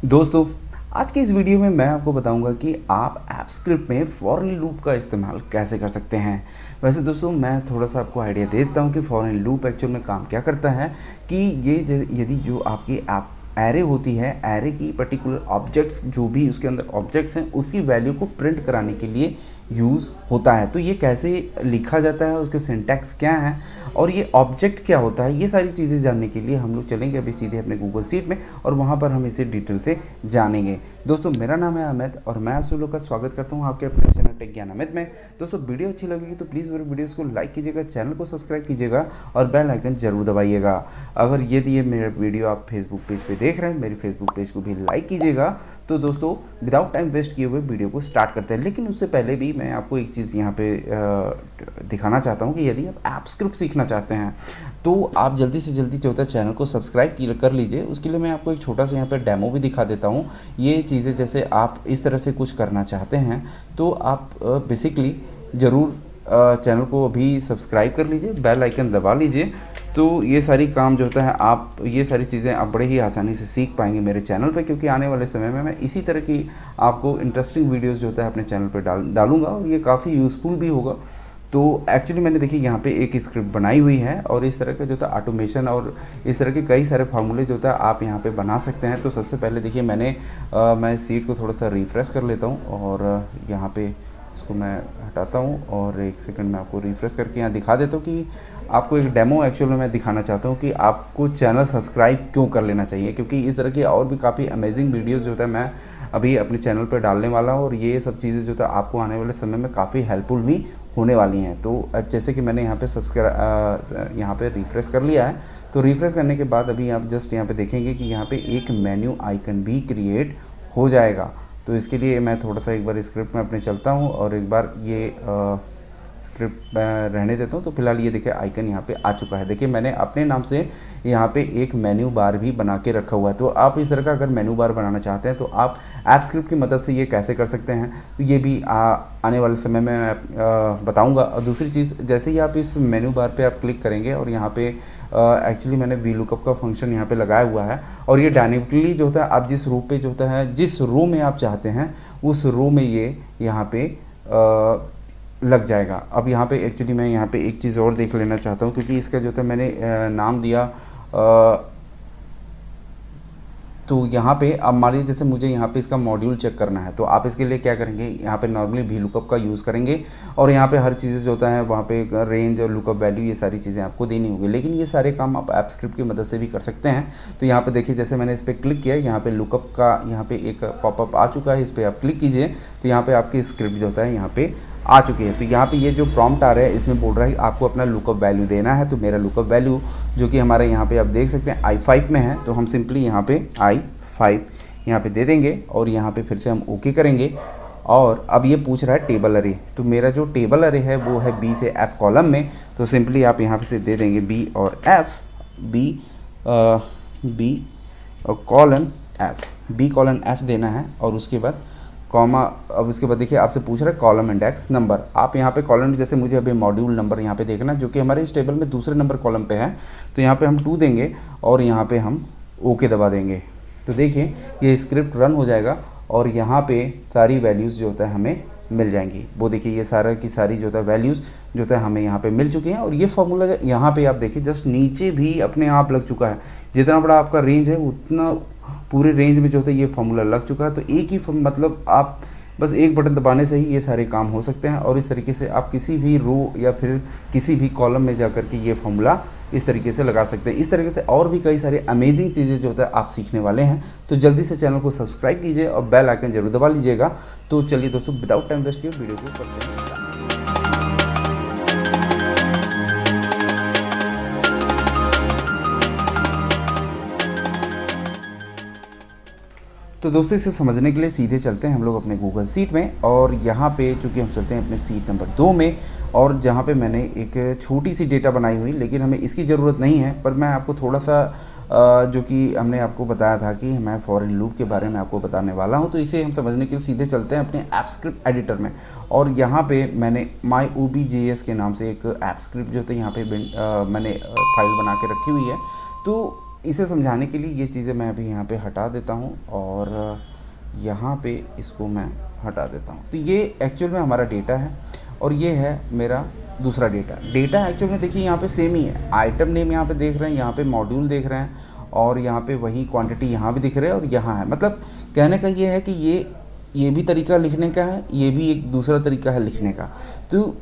दोस्तों, आज की इस वीडियो में मैं आपको बताऊंगा कि आप ऐप स्क्रिप्ट में फॉर इन लूप का इस्तेमाल कैसे कर सकते हैं। वैसे दोस्तों, मैं थोड़ा सा आपको आइडिया दे देता हूं कि फॉर इन लूप एक्चुअल में काम क्या करता है। कि ये यदि जो आपकी ऐप एरे होती है, एरे की पर्टिकुलर ऑब्जेक्ट्स जो भी उसके अंदर ऑब्जेक्ट्स हैं उसकी वैल्यू को प्रिंट कराने के लिए यूज़ होता है। तो ये कैसे लिखा जाता है, उसके सिंटैक्स क्या है और ये ऑब्जेक्ट क्या होता है, ये सारी चीज़ें जानने के लिए हम लोग चलेंगे अभी सीधे अपने गूगल शीट में और वहाँ पर हम इसे डिटेल से जानेंगे। दोस्तों, मेरा नाम है अमित और मैं आप सब लोग का स्वागत करता हूँ आपके अपने चैनल टेक ज्ञान अमित में। दोस्तों, वीडियो अच्छी लगेगी तो प्लीज़ मेरे वीडियोस को लाइक कीजिएगा, चैनल को सब्सक्राइब कीजिएगा और बेल आइकन जरूर दबाइएगा। अगर यदि ये मेरा वीडियो आप फेसबुक पेज पे देख रहे हैं, मेरी फेसबुक पेज को भी लाइक कीजिएगा। तो दोस्तों, विदाउट टाइम वेस्ट किए हुए वीडियो को स्टार्ट करते हैं। लेकिन उससे पहले भी मैं आपको एक चीज़ यहाँ पे दिखाना चाहता हूँ कि यदि आप ऐप स्क्रिप्ट सीखना चाहते हैं तो आप जल्दी से जल्दी जो होता है चैनल को सब्सक्राइब कर लीजिए। उसके लिए मैं आपको एक छोटा सा यहाँ पे डेमो भी दिखा देता हूँ। ये चीज़ें जैसे आप इस तरह से कुछ करना चाहते हैं तो आप बेसिकली ज़रूर चैनल को अभी सब्सक्राइब कर लीजिए, बेल आइकन दबा लीजिए। तो ये सारी काम जो होता है, आप ये सारी चीज़ें आप बड़े ही आसानी से सीख पाएंगे मेरे चैनल पे, क्योंकि आने वाले समय में मैं इसी तरह की आपको इंटरेस्टिंग वीडियोस जो होता है अपने चैनल पे डालूंगा और ये काफ़ी यूज़फुल भी होगा। तो एक्चुअली मैंने देखिए यहाँ पे एक स्क्रिप्ट बनाई हुई है और इस तरह का जो था ऑटोमेशन और इस तरह के कई सारे फार्मूले जो होता है आप यहाँ पे बना सकते हैं। तो सबसे पहले देखिए मैं सीट को थोड़ा सा रिफ़्रेश कर लेता हूँ और यहाँ पे इसको मैं हटाता हूँ और एक सेकंड में आपको रिफ़्रेश करके यहाँ दिखा देता हूँ कि आपको एक डेमो एक्चुअल में मैं दिखाना चाहता हूँ कि आपको चैनल सब्सक्राइब क्यों कर लेना चाहिए, क्योंकि इस तरह की और भी काफ़ी अमेजिंग वीडियोस जो होता है मैं अभी अपने चैनल पर डालने वाला हूँ और ये सब चीज़ें जो था आपको आने वाले समय में काफ़ी हेल्पफुल भी होने वाली हैं। तो जैसे कि मैंने यहाँ पे यहाँ पे रिफ़्रेश कर लिया है। तो रिफ़्रेश करने के बाद अभी आप जस्ट यहाँ पे देखेंगे कि यहाँ पे एक मेन्यू आइकन भी क्रिएट हो जाएगा। तो इसके लिए मैं थोड़ा सा एक बार स्क्रिप्ट में अपने चलता हूँ और एक बार ये स्क्रिप्ट रहने देता हूँ। तो फिलहाल ये देखिए आइकन यहाँ पे आ चुका है। देखिए मैंने अपने नाम से यहाँ पे एक मेन्यू बार भी बना के रखा हुआ है। तो आप इस तरह का अगर मेन्यू बार बनाना चाहते हैं तो आप ऐप स्क्रिप्ट की मदद से ये कैसे कर सकते हैं, तो ये भी आने वाले समय में मैं बताऊँगा। और दूसरी चीज़, जैसे ही आप इस मेन्यू बार पर आप क्लिक करेंगे और यहाँ पे एक्चुअली मैंने वी लुकअप का फंक्शन यहाँ पे लगाया हुआ है और ये डायनेमिकली जो होता है आप जिस रो पे जो होता है, जिस रो में आप चाहते हैं उस रो में ये यहाँ पे लग जाएगा। अब यहाँ पे एक्चुअली मैं यहाँ पे एक चीज़ और देख लेना चाहता हूँ, क्योंकि इसका जो था मैंने नाम दिया तो यहाँ पे अब मान लीजिए जैसे मुझे यहाँ पे इसका मॉड्यूल चेक करना है तो आप इसके लिए क्या करेंगे, यहाँ पे नॉर्मली वी लुकअप का यूज़ करेंगे और यहाँ पे हर चीज़ें जो होता है वहाँ पे रेंज और लुकअप वैल्यू ये सारी चीज़ें आपको देनी होगी। लेकिन ये सारे काम आप ऐप स्क्रिप्ट की मदद से भी कर सकते हैं। तो यहाँ पे देखिए जैसे मैंने इस पर क्लिक किया, यहाँ पे लुकअप का यहाँ पे एक पॉपअप आ चुका है, इस पर आप क्लिक कीजिए तो यहाँ पे आपकी स्क्रिप्ट जो होता है यहाँ पे आ चुकी है। तो यहाँ पे ये जो प्रॉम्प्ट आ रहा है इसमें बोल रहा है आपको अपना लुकअप वैल्यू देना है। तो मेरा लुकअप वैल्यू जो कि हमारे यहाँ पे आप देख सकते हैं I5 में है, तो हम सिंपली यहाँ पे I5 यहाँ पे दे देंगे और यहाँ पे फिर से हम ओके करेंगे। और अब ये पूछ रहा है टेबल अरे, तो मेरा जो टेबल अरे है वो है B से F कॉलम में। तो सिंपली आप यहाँ पे से दे देंगे B और F, B और colon F, B colon F देना है और उसके बाद कॉमा। अब उसके बाद देखिए आपसे पूछ रहा है कॉलम इंडेक्स नंबर। आप यहाँ पे कॉलम, जैसे मुझे अभी मॉड्यूल नंबर यहाँ पे देखना जो कि हमारे इस टेबल में दूसरे नंबर कॉलम पे है, तो यहाँ पे हम 2 देंगे और यहाँ पे हम ओके दबा देंगे। तो देखिए ये स्क्रिप्ट रन हो जाएगा और यहाँ पे सारी वैल्यूज़ जो होता है हमें मिल जाएंगी। वो देखिए ये सारा की सारी जो होता है वैल्यूज़ जो होता है हमें यहाँ पे मिल चुकी हैं। और ये फार्मूला यहाँ पे आप देखिए जस्ट नीचे भी अपने आप लग चुका है। जितना बड़ा आपका रेंज है उतना पूरे रेंज में जो होता है ये फार्मूला लग चुका है। तो एक ही मतलब आप बस एक बटन दबाने से ही ये सारे काम हो सकते हैं और इस तरीके से आप किसी भी रो या फिर किसी भी कॉलम में जा कर के ये फार्मूला इस तरीके से लगा सकते हैं। इस तरीके से और भी कई सारे अमेजिंग चीज़ें जो होता है आप सीखने वाले हैं। तो जल्दी से चैनल को सब्सक्राइब कीजिए और बेल आइकन जरूर दबा लीजिएगा। तो चलिए दोस्तों, विदाउट टाइम वेस्ट किए वीडियो को करते हैं स्टार्ट। तो दोस्तों, इसे समझने के लिए सीधे चलते हैं हम लोग अपने गूगल शीट में और यहाँ पे चूँकि हम चलते हैं अपने शीट नंबर 2 में और जहाँ पे मैंने एक छोटी सी डेटा बनाई हुई, लेकिन हमें इसकी ज़रूरत नहीं है। पर मैं आपको थोड़ा सा जो कि हमने आपको बताया था कि मैं फॉर इन लूप के बारे में आपको बताने वाला हूँ। तो इसे हम समझने के लिए सीधे चलते हैं अपने ऐप स्क्रिप्ट एडिटर में और यहाँ पे मैंने myobjs के नाम से एक ऐप स्क्रिप्ट जो था यहाँ पे मैंने फाइल बना के रखी हुई है। तो इसे समझाने के लिए ये चीज़ें मैं अभी यहाँ पे हटा देता हूँ और यहाँ पे इसको मैं हटा देता हूँ। तो ये एक्चुअल में हमारा डेटा है और ये है मेरा दूसरा डेटा एक्चुअल में देखिए यहाँ पे सेम ही है। आइटम नेम यहाँ पे देख रहे हैं, यहाँ पे मॉड्यूल देख रहे हैं और यहाँ पे वही क्वांटिटी यहाँ भी दिख रहा है और यहाँ है। मतलब कहने का ये है कि ये भी तरीका लिखने का है, ये भी एक दूसरा तरीका है लिखने का। तो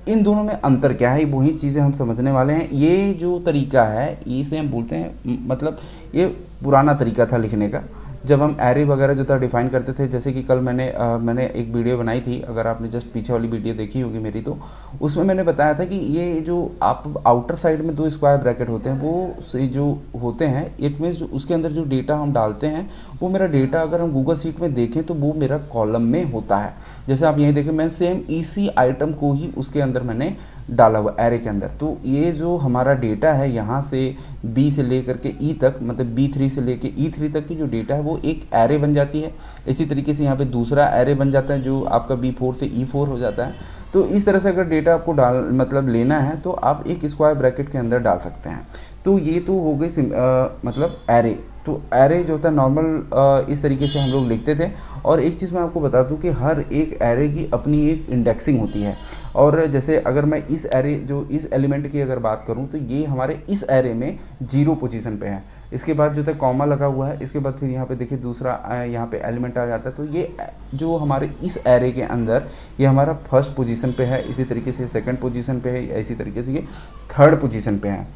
इन दोनों में अंतर क्या है, वही चीज़ें हम समझने वाले हैं। ये जो तरीका है इसे हम बोलते हैं, मतलब ये पुराना तरीका था लिखने का, जब हम एरे वगैरह जो था डिफ़ाइन करते थे। जैसे कि कल मैंने एक वीडियो बनाई थी, अगर आपने जस्ट पीछे वाली वीडियो देखी होगी मेरी, तो उसमें मैंने बताया था कि ये जो आप आउटर साइड में 2 स्क्वायर ब्रैकेट होते हैं, वो से जो होते हैं, इट मीन्स जो उसके अंदर जो डेटा हम डालते हैं, वो मेरा डेटा अगर हम गूगल शीट में देखें तो वो मेरा कॉलम में होता है। जैसे आप यहीं देखें, मैं सेम इसी आइटम को ही उसके अंदर मैंने डाला हुआ एरे के अंदर। तो ये जो हमारा डेटा है यहाँ से बी से लेकर के ई तक, मतलब B3 से लेकर E3 तक की जो डेटा है वो एक एरे बन जाती है। इसी तरीके से यहाँ पे दूसरा एरे बन जाता है जो आपका B4 से E4 हो जाता है। तो इस तरह से अगर डेटा आपको मतलब लेना है तो आप एक स्क्वायर ब्रैकेट के अंदर डाल सकते हैं। तो ये तो हो गई मतलब एरे। तो एरे जो होता है नॉर्मल इस तरीके से हम लोग लिखते थे। और एक चीज़ मैं आपको बता दूं कि हर एक एरे की अपनी एक इंडेक्सिंग होती है। और जैसे अगर मैं इस एलिमेंट की अगर बात करूं तो ये हमारे इस एरे में 0 पोजीशन पे है। इसके बाद जो था कॉमा लगा हुआ है, इसके बाद फिर यहाँ पे देखिए दूसरा यहाँ पे एलिमेंट आ जाता है। तो ये जो हमारे इस एरे के अंदर ये हमारा फर्स्ट पोजीशन पे है, इसी तरीके से सेकंड पोजीशन पे है, इसी तरीके से ये थर्ड पोजीशन पे है।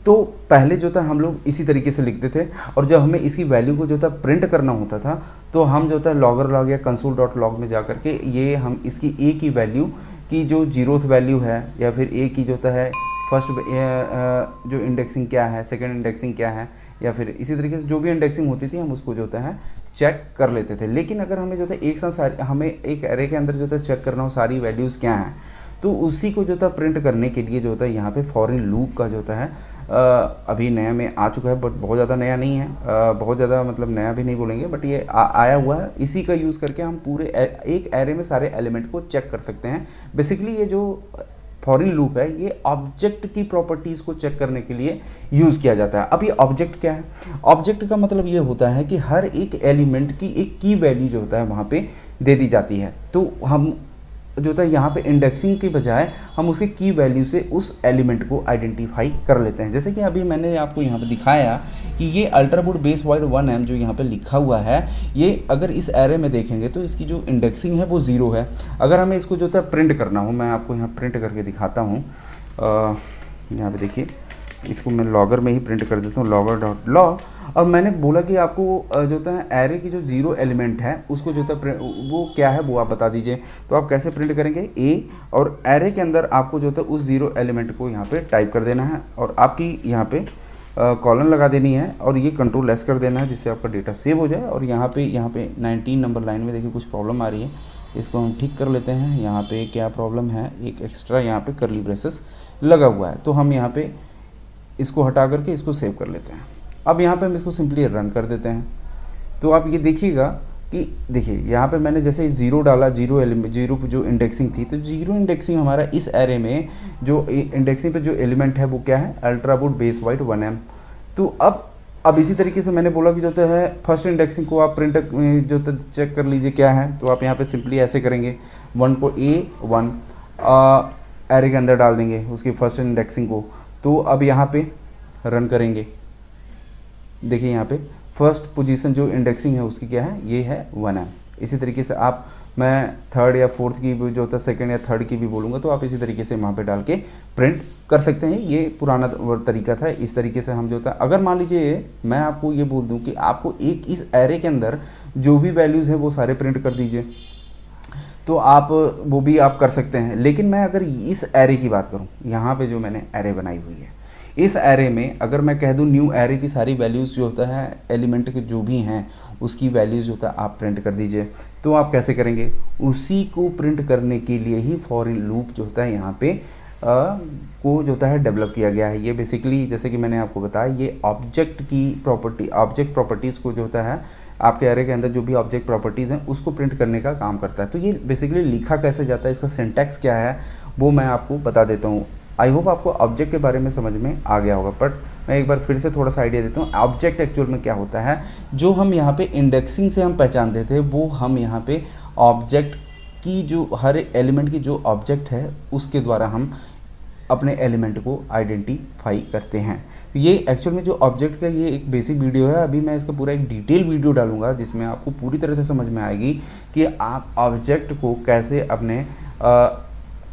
तो पहले जो था हम लोग इसी तरीके से लिखते थे और जब हमें इसकी वैल्यू को जो था प्रिंट करना होता था तो हम जो था लॉगर लॉग या console.log में जा कर के ये हम इसकी ए की वैल्यू की जो 0th वैल्यू है या फिर ए की जो है फर्स्ट जो इंडेक्सिंग क्या है, सेकंड इंडेक्सिंग क्या है, या फिर इसी तरीके से जो भी इंडेक्सिंग होती थी हम उसको जो है चेक कर लेते थे। लेकिन अगर हमें जो था एक साथ हमें एक एरे के अंदर जो था चेक करना हो सारी वैल्यूज़ क्या हैं, तो उसी को जो था प्रिंट करने के लिए जो था यहाँ पे फॉर इन लूप का जो है अभी नया में आ चुका है, बट बहुत ज़्यादा नया नहीं है, बहुत ज़्यादा मतलब नया भी नहीं बोलेंगे, बट ये आया हुआ है। इसी का यूज़ करके हम पूरे एक एरे में सारे एलिमेंट को चेक कर सकते हैं। बेसिकली ये जो फॉर इन लूप है ये ऑब्जेक्ट की प्रॉपर्टीज़ को चेक करने के लिए यूज़ किया जाता है। अब ये ऑब्जेक्ट क्या है? ऑब्जेक्ट का मतलब ये होता है कि हर एक एलिमेंट की एक की वैल्यू जो होता है वहाँ पे दे दी जाती है। तो हम जो होता है यहाँ पे इंडेक्सिंग के बजाय हम उसके की वैल्यू से उस एलिमेंट को आइडेंटिफाई कर लेते हैं। जैसे कि अभी मैंने आपको यहाँ पे दिखाया कि ये अल्ट्राबूट बेस वाइड 1M जो यहाँ पे लिखा हुआ है, ये अगर इस एरे में देखेंगे तो इसकी जो इंडेक्सिंग है वो 0 है। अगर हमें इसको जो है प्रिंट करना हो, मैं आपको यहाँ प्रिंट करके दिखाता हूँ। यहाँ पे देखिए, इसको मैं लॉगर में ही प्रिंट कर देता हूँ, logger.log। और मैंने बोला कि आपको जो है एरे की जो 0 एलिमेंट है उसको जो है वो क्या है वो आप बता दीजिए। तो आप कैसे प्रिंट करेंगे? ए, और एरे के अंदर आपको जो है उस 0 एलिमेंट को यहाँ पे टाइप कर देना है और आपकी यहाँ पे कॉलन लगा देनी है और ये कंट्रोल एस कर देना है जिससे आपका डेटा सेव हो जाए। और यहाँ पे 19 नंबर लाइन में देखिए कुछ प्रॉब्लम आ रही है, इसको हम ठीक कर लेते हैं। यहाँ पे क्या प्रॉब्लम है, एक एक्स्ट्रा यहाँ पे कर्ली ब्रेसेस लगा हुआ है, तो हम यहाँ पे इसको हटा करके इसको सेव कर लेते हैं। अब यहाँ पे हम इसको सिंपली रन कर देते हैं। तो आप ये देखिएगा कि देखिए यहाँ पे मैंने जैसे 0 डाला, 0 जो इंडेक्सिंग थी, तो 0 इंडेक्सिंग हमारा इस एरे में जो इंडेक्सिंग पे जो एलिमेंट है वो क्या है? अल्ट्राबूट बेस वाइड 1M। तो अब इसी तरीके से मैंने बोला कि जो है फर्स्ट इंडेक्सिंग को आप प्रिंट जो चेक कर लीजिए क्या है। तो आप यहाँ पे सिंपली ऐसे करेंगे, 1 को A1 एरे के अंदर डाल देंगे उसकी फर्स्ट इंडेक्सिंग को। तो अब यहाँ पे रन करेंगे, देखिए यहाँ पे फर्स्ट पोजीशन जो इंडेक्सिंग है उसकी क्या है? ये है 1M। इसी तरीके से आप, मैं थर्ड या फोर्थ की भी जो होता है सेकंड या थर्ड की भी बोलूँगा, तो आप इसी तरीके से वहाँ पे डाल के प्रिंट कर सकते हैं। ये पुराना तरीका था। इस तरीके से हम जो होता है, अगर मान लीजिए मैं आपको ये बोल दूँ कि आपको एक इस एरे के अंदर जो भी वैल्यूज़ हैं वो सारे प्रिंट कर दीजिए, तो आप वो भी आप कर सकते हैं। लेकिन मैं अगर इस एरे की बात करूं, यहाँ पे जो मैंने एरे बनाई हुई है, इस एरे में अगर मैं कह दूं न्यू एरे की सारी वैल्यूज़ जो होता है एलिमेंट के जो भी हैं उसकी वैल्यूज़ जो होता है आप प्रिंट कर दीजिए। तो आप कैसे करेंगे? उसी को प्रिंट करने के लिए ही फॉर इन लूप जो होता है यहाँ पे को जो होता है डेवलप किया गया है। ये बेसिकली जैसे कि मैंने आपको बताया, ये ऑब्जेक्ट की ऑब्जेक्ट प्रॉपर्टीज़ को जो होता है आपके एरे के अंदर जो भी ऑब्जेक्ट प्रॉपर्टीज़ हैं उसको प्रिंट करने का काम करता है। तो ये बेसिकली लिखा कैसे जाता है, इसका सिंटैक्स क्या है वो मैं आपको बता देता हूँ। आई होप आपको ऑब्जेक्ट के बारे में समझ में आ गया होगा, बट मैं एक बार फिर से थोड़ा सा आइडिया देता हूँ। ऑब्जेक्ट एक्चुअल में क्या होता है, जो हम यहाँ पे इंडेक्सिंग से हम पहचानते थे, वो हम यहाँ पे ऑब्जेक्ट की जो हर एलिमेंट की जो ऑब्जेक्ट है उसके द्वारा हम अपने एलिमेंट को आइडेंटिफाई करते हैं। तो ये एक्चुअल में जो ऑब्जेक्ट का ये एक बेसिक वीडियो है। अभी मैं इसका पूरा एक डिटेल वीडियो डालूंगा जिसमें आपको पूरी तरह से समझ में आएगी कि आप ऑब्जेक्ट को कैसे अपने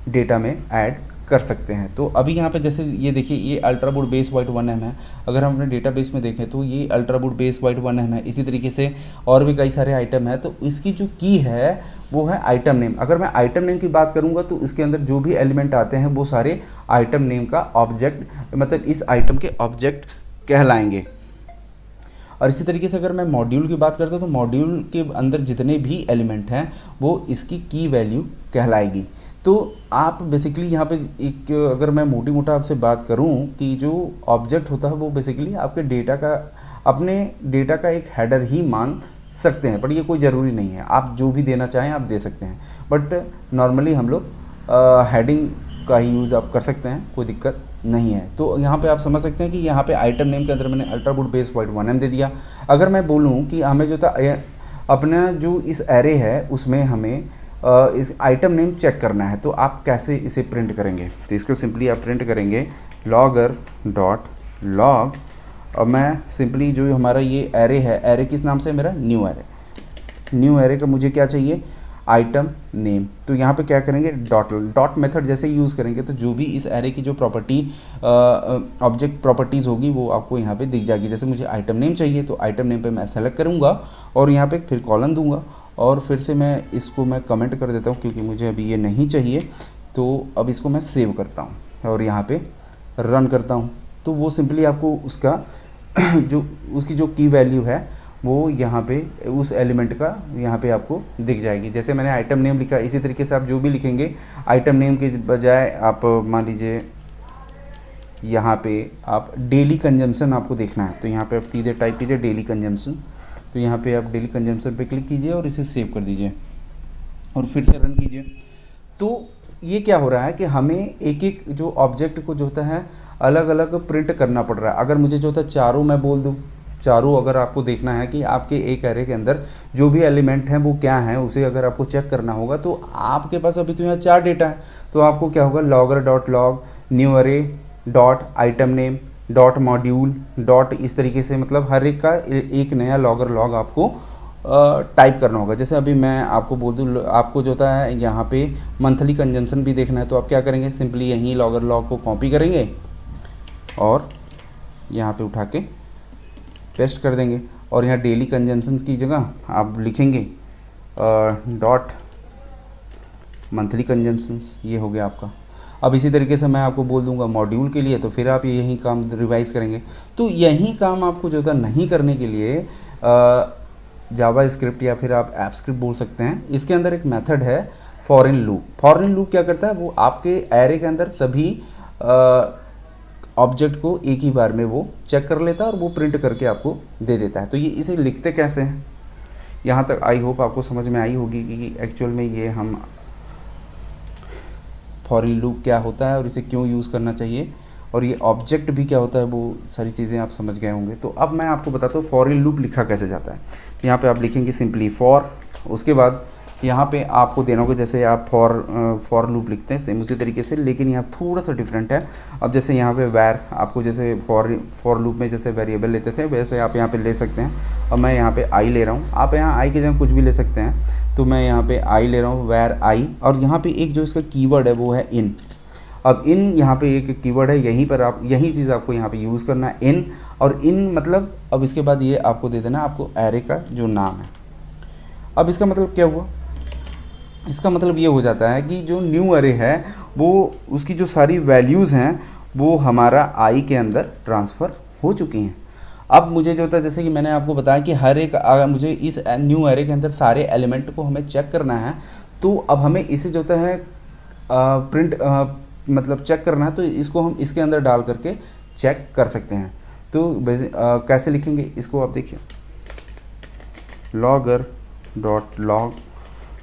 डेटा में ऐड कर सकते हैं। तो अभी यहाँ पे जैसे ये देखिए, ये ultra bold base white 1M है। अगर हम अपने डेटाबेस में देखें तो ये ultra bold base white 1M है। इसी तरीके से और भी कई सारे आइटम है। तो इसकी जो की है वो है आइटम नेम। अगर मैं आइटम नेम की बात करूँगा तो इसके अंदर जो भी एलिमेंट आते हैं वो सारे आइटम नेम का ऑब्जेक्ट, मतलब इस आइटम के ऑब्जेक्ट कहलाएंगे। और इसी तरीके से अगर मैं मॉड्यूल की बात करता हूँ तो मॉड्यूल के अंदर जितने भी एलिमेंट हैं वो इसकी की वैल्यू कहलाएगी। तो आप बेसिकली यहाँ पे एक, अगर मैं मोटी मोटा आपसे बात करूँ कि जो ऑब्जेक्ट होता है वो बेसिकली आपके डेटा का, अपने डेटा का एक हेडर ही मान सकते हैं, पर ये कोई ज़रूरी नहीं है। आप जो भी देना चाहें आप दे सकते हैं, बट नॉर्मली हम लोग हेडिंग का ही यूज़ आप कर सकते हैं, कोई दिक्कत नहीं है। तो यहाँ पे आप समझ सकते हैं कि यहाँ पे आइटम नेम के अंदर मैंने ultra bold base white 1M दे दिया। अगर मैं बोलूँ कि हमें जो था अपना जो इस एरे है उसमें हमें इस आइटम नेम चेक करना है, तो आप कैसे इसे प्रिंट करेंगे। तो इसको सिंपली आप प्रिंट करेंगे लॉगर डॉट लॉग, और मैं सिंपली जो हमारा ये एरे है, एरे किस नाम से है मेरा, न्यू एरे। न्यू एरे का मुझे क्या चाहिए, आइटम नेम। तो यहाँ पे क्या करेंगे, डॉट मेथड जैसे यूज़ करेंगे तो जो भी इस एरे की जो प्रॉपर्टी ऑब्जेक्ट प्रॉपर्टीज़ होगी वो आपको यहाँ पे दिख जाएगी। जैसे मुझे आइटम नेम चाहिए तो आइटम नेम पे मैं सेलेक्ट करूँगा और यहाँ पे फिर कॉलन दूंगा, और फिर से मैं इसको मैं कमेंट कर देता हूँ क्योंकि मुझे अभी ये नहीं चाहिए। तो अब इसको मैं सेव करता हूँ और यहाँ पे रन करता हूँ। तो वो सिंपली आपको उसका जो उसकी जो की वैल्यू है वो यहाँ पे उस एलिमेंट का यहाँ पे आपको दिख जाएगी। जैसे मैंने आइटम नेम लिखा, इसी तरीके से आप जो भी लिखेंगे आइटम नेम के बजाय आप मान लीजिए यहाँ पे आप डेली कंजम्पशन आपको देखना है, तो यहाँ पे आप सीधे टाइप कीजिए डेली कंजम्पशन। तो यहाँ पे आप डेली कंजम्पशन पे क्लिक कीजिए और इसे सेव कर दीजिए और फिर से रन कीजिए। तो ये क्या हो रहा है कि हमें एक एक जो ऑब्जेक्ट को जो होता है अलग अलग प्रिंट करना पड़ रहा है। अगर मुझे जो होता है चारों मैं बोल दूँ, चारों अगर आपको देखना है कि आपके एक एरे के अंदर जो भी एलिमेंट हैं वो क्या हैं, उसे अगर आपको चेक करना होगा तो आपके पास अभी तो यहाँ 4 डेटा है। तो आपको क्या होगा, logger dot log new array dot item name dot module dot, इस तरीके से मतलब हर एक का एक नया लॉगर लॉग आपको टाइप करना होगा। जैसे अभी मैं आपको बोल दूँ, आपको जो होता है यहाँ पे मंथली कंजम्पशन भी देखना है, तो आप क्या करेंगे, सिंपली यहीं लॉगर लॉग को कॉपी करेंगे और यहाँ पे उठा के पेस्ट कर देंगे और यहाँ डेली कंजम्पशन की जगह आप लिखेंगे डॉट मंथली कंजम्पशंस। ये हो गया आपका। अब इसी तरीके से मैं आपको बोल दूंगा मॉड्यूल के लिए, तो फिर आप यही काम रिवाइज करेंगे। तो यही काम आपको जो था नहीं करने के लिए जावा स्क्रिप्ट या फिर आप ऐप स्क्रिप्ट बोल सकते हैं। इसके अंदर एक मेथड है for in loop. For in loop क्या करता है, वो आपके एरे के अंदर सभी ऑब्जेक्ट को एक ही बार में वो चेक कर लेता है और वो प्रिंट करके आपको दे देता है। तो ये इसे लिखते कैसे हैं, यहाँ तक आई होप आपको समझ में आई होगी कि एक्चुअल में ये हम फॉर इन लूप क्या होता है और इसे क्यों यूज़ करना चाहिए, और ये ऑब्जेक्ट भी क्या होता है, वो सारी चीज़ें आप समझ गए होंगे। तो अब मैं आपको बताता हूँ फॉर इन लूप लिखा कैसे जाता है। यहाँ पे आप लिखेंगे सिंपली फॉर, उसके बाद यहाँ पे आपको देना होगा, जैसे आप फॉर लूप लिखते हैं सेम उसी तरीके से, लेकिन यहाँ थोड़ा सा डिफरेंट है। अब जैसे यहाँ पे वैर, आपको जैसे फॉर लूप में जैसे वेरिएबल लेते थे वैसे आप यहाँ पे ले सकते हैं। और मैं यहाँ पे आई ले रहा हूँ, आप यहाँ आई की जगह कुछ भी ले सकते हैं। तो मैं यहाँ पे आई ले रहा हूँ, वैर आई, और यहाँ पे एक जो इसका कीवर्ड है वो है इन। अब इन यहाँ पे एक कीवर्ड है, यहीं पर आप यही चीज़ आपको यहाँ पे यूज़ करना है, इन। और इन मतलब अब इसके बाद ये आपको दे देना आपको एरे का जो नाम है। अब इसका मतलब क्या हुआ, इसका मतलब ये हो जाता है कि जो न्यू एरे है वो उसकी जो सारी वैल्यूज़ हैं वो हमारा आई के अंदर ट्रांसफ़र हो चुकी हैं। अब मुझे जो होता है, जैसे कि मैंने आपको बताया कि हर एक मुझे इस न्यू एरे के अंदर सारे एलिमेंट को हमें चेक करना है। तो अब हमें इसे जो होता है प्रिंट मतलब चेक करना है, तो इसको हम इसके अंदर डाल करके चेक कर सकते हैं। तो कैसे लिखेंगे इसको आप देखिए, लॉगर डॉट लॉग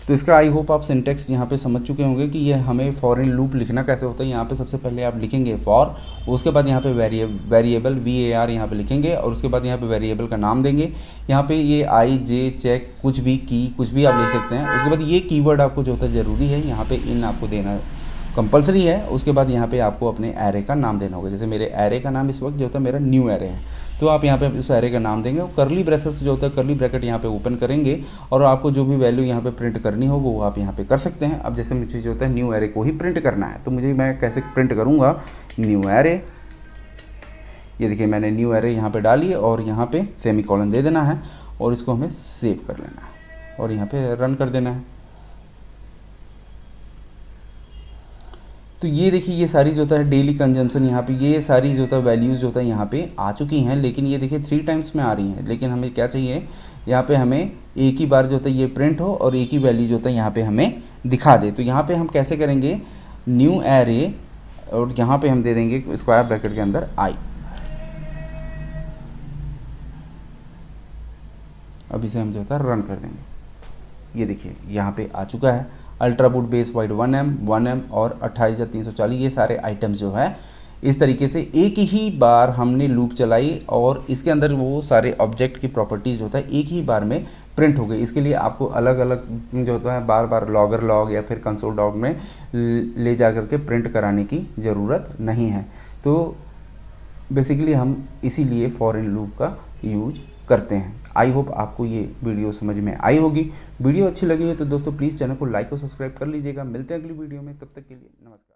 तो इसका आई होप आप सिंटेक्स यहाँ पे समझ चुके होंगे कि ये हमें फॉर इन लूप लिखना कैसे होता है। यहाँ पे सबसे पहले आप लिखेंगे फॉर, उसके बाद यहाँ पे वेरिएबल VAR यहाँ पे लिखेंगे और उसके बाद यहाँ पे वेरिएबल का नाम देंगे। यहाँ पे ये आई जे चेक कुछ भी की कुछ भी आप लिख सकते हैं। उसके बाद ये कीवर्ड आपको जो होता है ज़रूरी है, यहाँ पे इन आपको देना कंपलसरी है। उसके बाद यहाँ पे आपको अपने एरे का नाम देना होगा। जैसे मेरे एरे का नाम इस वक्त जो होता है मेरा न्यू एरे है, तो आप यहाँ पे उस एरे का नाम देंगे और करली ब्रेसेस जो होता है करली ब्रैकेट यहाँ पे ओपन करेंगे और आपको जो भी वैल्यू यहाँ पे प्रिंट करनी हो वो आप यहाँ पे कर सकते हैं। अब जैसे मुझे जो होता है न्यू एरे को ही प्रिंट करना है, तो मैं कैसे प्रिंट करूँगा, न्यू एरे, ये देखिए मैंने न्यू एरे यहाँ पे डाली और यहाँ पे सेमीकोलन दे देना है और इसको हमें सेव कर लेना है और यहाँ पे रन कर देना है। तो ये देखिए ये सारी जो होता है डेली कंजम्पशन यहाँ पे ये सारी जो होता है वैल्यूज़ जो होता है यहाँ पे आ चुकी हैं, लेकिन ये देखिए 3 टाइम्स में आ रही हैं। लेकिन हमें क्या चाहिए, यहाँ पे हमें एक ही बार जो होता है ये प्रिंट हो और एक ही वैल्यू जो होता है यहाँ पे हमें दिखा दे। तो यहाँ पे हम कैसे करेंगे, न्यू एरे और यहाँ पे हम दे देंगे स्क्वायर ब्रैकेट के अंदर आई। अब इसे हम जो होता है रन कर देंगे। ये देखिए यहाँ पे आ चुका है ultra boot base wide 1M और 28,340 ये सारे आइटम्स जो है इस तरीके से एक ही बार हमने लूप चलाई और इसके अंदर वो सारे ऑब्जेक्ट की प्रॉपर्टीज़ जो होता है एक ही बार में प्रिंट हो गई। इसके लिए आपको अलग अलग जो होता है बार बार लॉगर लॉग या फिर कंसोल डॉग में ले जा कर के प्रिंट कराने की ज़रूरत नहीं है। तो बेसिकली हम इसीलिए फॉर इन लूप का यूज करते हैं। आई होप आपको ये वीडियो समझ में आई होगी। वीडियो अच्छी लगी है तो दोस्तों प्लीज़ चैनल को लाइक और सब्सक्राइब कर लीजिएगा। मिलते हैं अगली वीडियो में, तब तक के लिए नमस्कार।